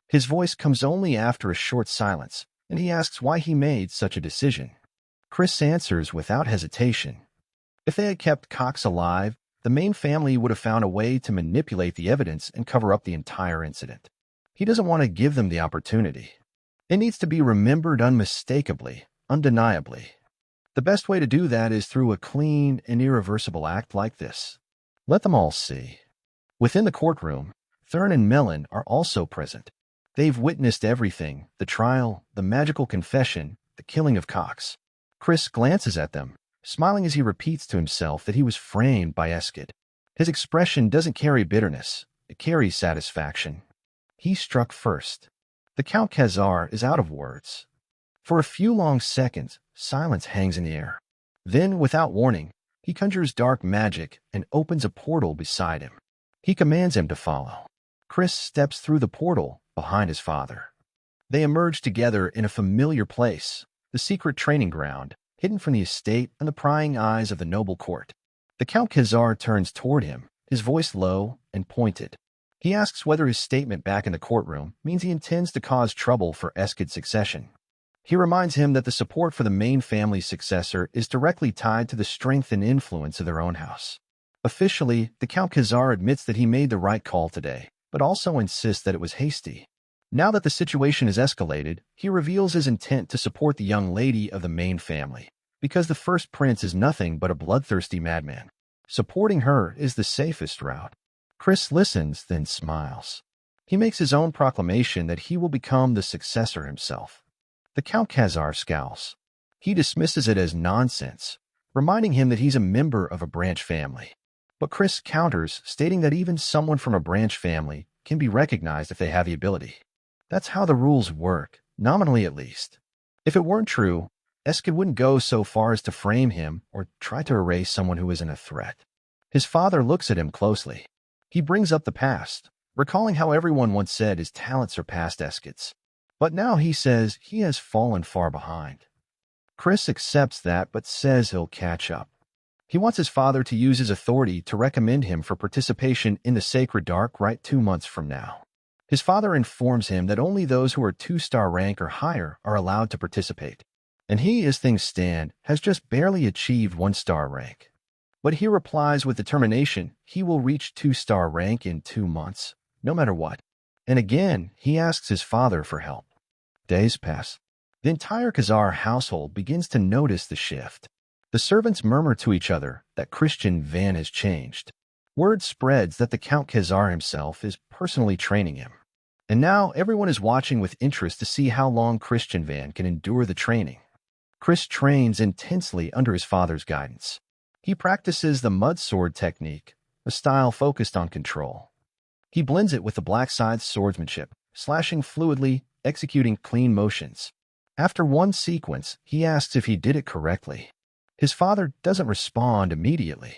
His voice comes only after a short silence, and he asks why he made such a decision. Chris answers without hesitation. If they had kept Cox alive, the main family would have found a way to manipulate the evidence and cover up the entire incident. He doesn't want to give them the opportunity. It needs to be remembered unmistakably, undeniably. The best way to do that is through a clean and irreversible act like this. Let them all see. Within the courtroom, Thurn and Mellon are also present. They've witnessed everything: the trial, the magical confession, the killing of Cox. Chris glances at them, smiling as he repeats to himself that he was framed by Eskid. His expression doesn't carry bitterness, it carries satisfaction. He struck first. The Count Khazar is out of words. For a few long seconds, silence hangs in the air. Then, without warning, he conjures dark magic and opens a portal beside him. He commands him to follow. Chris steps through the portal behind his father. They emerge together in a familiar place, the secret training ground, hidden from the estate and the prying eyes of the noble court. The Count Khazar turns toward him, his voice low and pointed. He asks whether his statement back in the courtroom means he intends to cause trouble for Eskid's succession. He reminds him that the support for the main family's successor is directly tied to the strength and influence of their own house. Officially, the Count Khazar admits that he made the right call today, but also insists that it was hasty. Now that the situation has escalated, he reveals his intent to support the young lady of the main family, because the first prince is nothing but a bloodthirsty madman. Supporting her is the safest route. Chris listens, then smiles. He makes his own proclamation that he will become the successor himself. The Count Khazar scowls. He dismisses it as nonsense, reminding him that he's a member of a branch family. But Chris counters, stating that even someone from a branch family can be recognized if they have the ability. That's how the rules work, nominally at least. If it weren't true, Eskid wouldn't go so far as to frame him or try to erase someone who isn't a threat. His father looks at him closely. He brings up the past, recalling how everyone once said his talent surpassed Eskid's. But now he says he has fallen far behind. Chris accepts that but says he'll catch up. He wants his father to use his authority to recommend him for participation in the Sacred Dark right 2 months from now. His father informs him that only those who are 2-star rank or higher are allowed to participate, and he, as things stand, has just barely achieved 1-star rank. But he replies with determination he will reach 2-star rank in 2 months, no matter what. And again, he asks his father for help. Days pass. The entire Khazar household begins to notice the shift. The servants murmur to each other that Christian Van has changed. Word spreads that the Count Khazar himself is personally training him. And now everyone is watching with interest to see how long Christian Van can endure the training. Chris trains intensely under his father's guidance. He practices the mud sword technique, a style focused on control. He blends it with the black side's swordsmanship, slashing fluidly, executing clean motions. After one sequence, he asks if he did it correctly. His father doesn't respond immediately.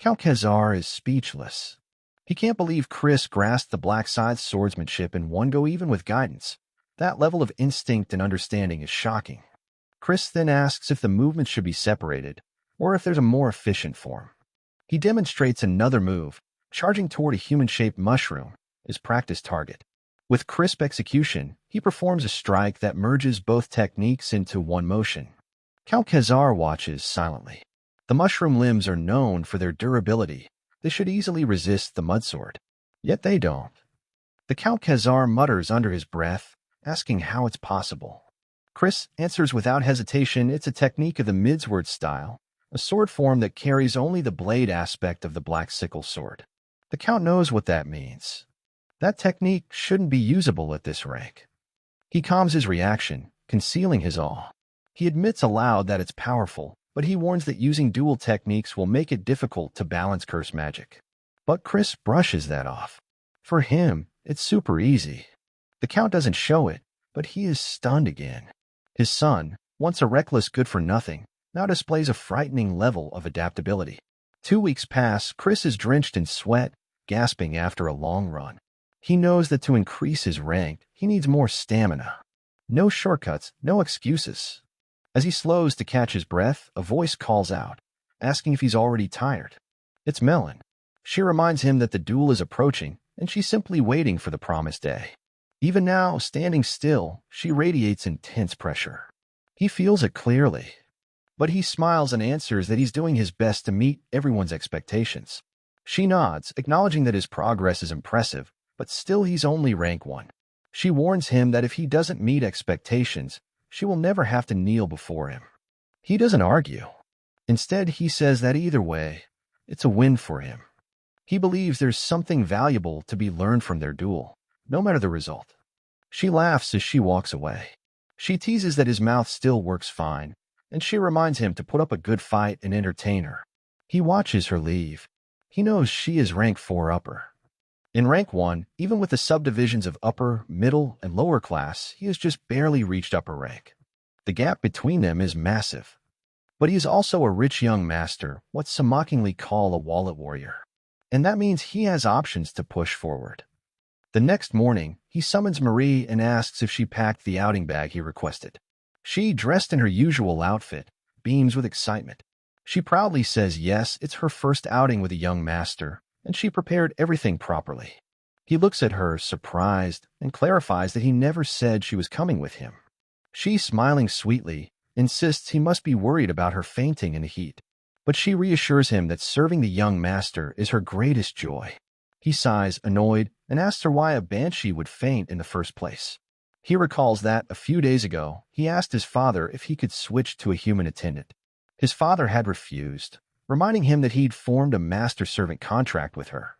Count Khazar is speechless. He can't believe Chris grasped the black side's swordsmanship in one go even with guidance. That level of instinct and understanding is shocking. Chris then asks if the movements should be separated, or if there's a more efficient form. He demonstrates another move, charging toward a human-shaped mushroom, his practice target. With crisp execution, he performs a strike that merges both techniques into one motion. Count Khazar watches silently. The mushroom limbs are known for their durability. They should easily resist the mudsword. Yet they don't. The Count Khazar mutters under his breath, asking how it's possible. Chris answers without hesitation it's a technique of the midsword style, a sword form that carries only the blade aspect of the black sickle sword. The Count knows what that means. That technique shouldn't be usable at this rank. He calms his reaction, concealing his awe. He admits aloud that it's powerful, but he warns that using dual techniques will make it difficult to balance curse magic. But Chris brushes that off. For him, it's super easy. The Count doesn't show it, but he is stunned again. His son, once a reckless good-for-nothing, now displays a frightening level of adaptability. 2 weeks pass. Chris is drenched in sweat, gasping after a long run. He knows that to increase his rank, he needs more stamina. No shortcuts, no excuses. As he slows to catch his breath, a voice calls out, asking if he's already tired. It's Mellon. She reminds him that the duel is approaching, and she's simply waiting for the promised day. Even now, standing still, she radiates intense pressure. He feels it clearly, but he smiles and answers that he's doing his best to meet everyone's expectations. She nods, acknowledging that his progress is impressive, but still he's only rank 1. She warns him that if he doesn't meet expectations, she will never have to kneel before him. He doesn't argue. Instead, he says that either way, it's a win for him. He believes there's something valuable to be learned from their duel, no matter the result. She laughs as she walks away. She teases that his mouth still works fine, and she reminds him to put up a good fight and entertain her. He watches her leave. He knows she is rank 4 upper. In rank 1, even with the subdivisions of upper, middle, and lower class, he has just barely reached upper rank. The gap between them is massive. But he is also a rich young master, what some mockingly call a wallet warrior. And that means he has options to push forward. The next morning, he summons Marie and asks if she packed the outing bag he requested. She, dressed in her usual outfit, beams with excitement. She proudly says yes, it's her first outing with a young master, and she prepared everything properly. He looks at her, surprised, and clarifies that he never said she was coming with him. She, smiling sweetly, insists he must be worried about her fainting in the heat, but she reassures him that serving the young master is her greatest joy. He sighs, annoyed, and asks her why a banshee would faint in the first place. He recalls that, a few days ago, he asked his father if he could switch to a human attendant. His father had refused, reminding him that he'd formed a master-servant contract with her.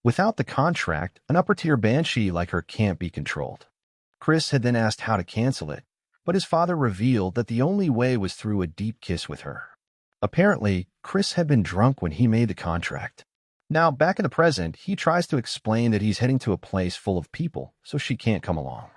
Without the contract, an upper-tier banshee like her can't be controlled. Chris had then asked how to cancel it, but his father revealed that the only way was through a deep kiss with her. Apparently, Chris had been drunk when he made the contract. Now, back in the present, he tries to explain that he's heading to a place full of people, so she can't come along.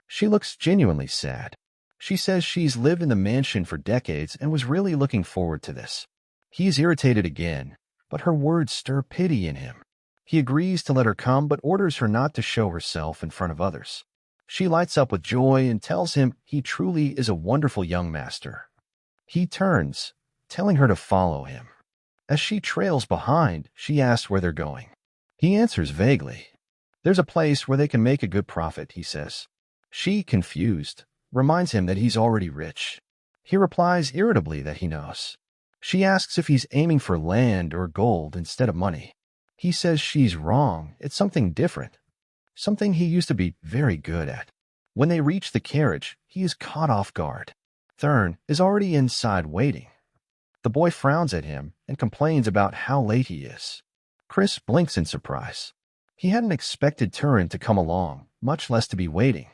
She looks genuinely sad. She says she's lived in the mansion for decades and was really looking forward to this. He's irritated again, but her words stir pity in him. He agrees to let her come, but orders her not to show herself in front of others. She lights up with joy and tells him he truly is a wonderful young master. He turns, telling her to follow him. As she trails behind, she asks where they're going. He answers vaguely. There's a place where they can make a good profit, he says. She, confused, reminds him that he's already rich. He replies irritably that he knows. She asks if he's aiming for land or gold instead of money. He says she's wrong, it's something different. Something he used to be very good at. When they reach the carriage, he is caught off guard. Thurn is already inside waiting. The boy frowns at him and complains about how late he is. Chris blinks in surprise. He hadn't expected Turin to come along, much less to be waiting.